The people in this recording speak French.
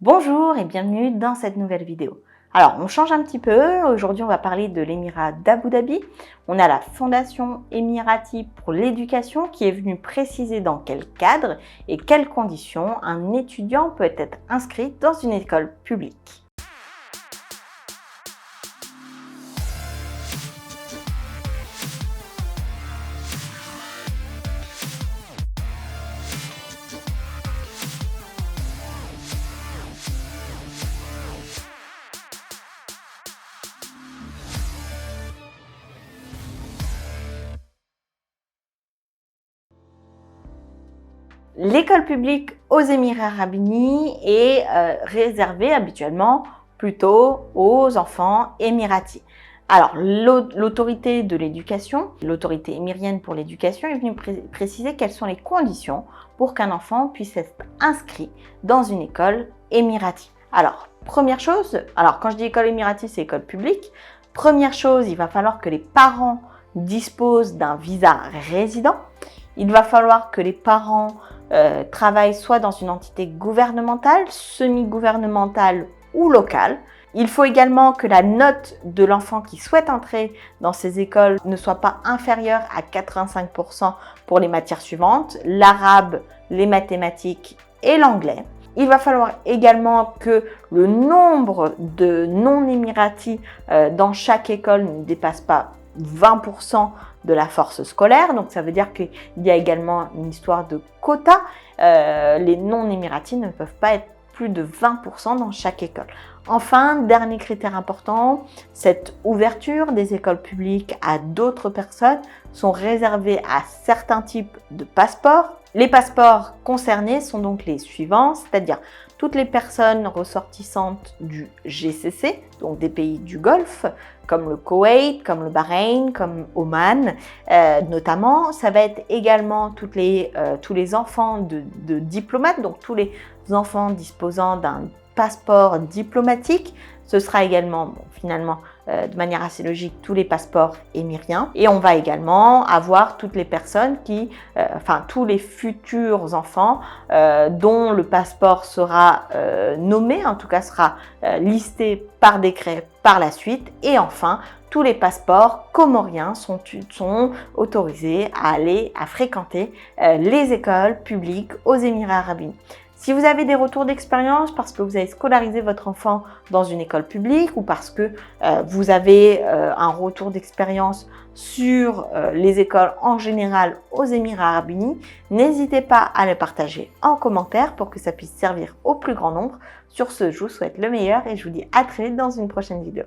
Bonjour et bienvenue dans cette nouvelle vidéo. Alors, on change un petit peu. Aujourd'hui, on va parler de l'émirat d'Abu Dhabi. On a la Fondation Émirati pour l'éducation qui est venue préciser dans quel cadre et quelles conditions un étudiant peut être inscrit dans une école publique. L'école publique aux Émirats Arabes Unis est réservée habituellement plutôt aux enfants émiratis. Alors, l'autorité de l'éducation, l'autorité émirienne pour l'éducation est venue préciser quelles sont les conditions pour qu'un enfant puisse être inscrit dans une école émirati. Alors, première chose, quand je dis école émirati, c'est école publique. Première chose, il va falloir que les parents disposent d'un visa résident. Il va falloir que les parents travaillent soit dans une entité gouvernementale, semi-gouvernementale ou locale. Il faut également que la note de l'enfant qui souhaite entrer dans ces écoles ne soit pas inférieure à 85% pour les matières suivantes, l'arabe, les mathématiques et l'anglais. Il va falloir également que le nombre de non-émiratis dans chaque école ne dépasse pas 20% de la force scolaire. Donc ça veut dire qu'il y a également une histoire de quota. Les non-émiratis ne peuvent pas être plus de 20% dans chaque école. Enfin, dernier critère important, cette ouverture des écoles publiques à d'autres personnes sont réservées à certains types de passeports. Les passeports concernés sont donc les suivants, c'est-à-dire toutes les personnes ressortissantes du GCC, donc des pays du Golfe, comme le Koweït, comme le Bahreïn, comme Oman, notamment. Ça va être également tous les enfants de diplomates, donc tous les enfants disposant d'un passeport diplomatique. Ce sera également, finalement, de manière assez logique, tous les passeports émiriens. Et on va également avoir toutes les personnes tous les futurs enfants dont le passeport sera nommé, en tout cas sera listé par décret par la suite. Et enfin, tous les passeports comoriens sont autorisés à fréquenter les écoles publiques aux Émirats Arabes Unis. Si vous avez des retours d'expérience parce que vous avez scolarisé votre enfant dans une école publique ou parce que vous avez un retour d'expérience sur les écoles en général aux Émirats Arabes Unis, n'hésitez pas à le partager en commentaire pour que ça puisse servir au plus grand nombre. Sur ce, je vous souhaite le meilleur et je vous dis à très vite dans une prochaine vidéo.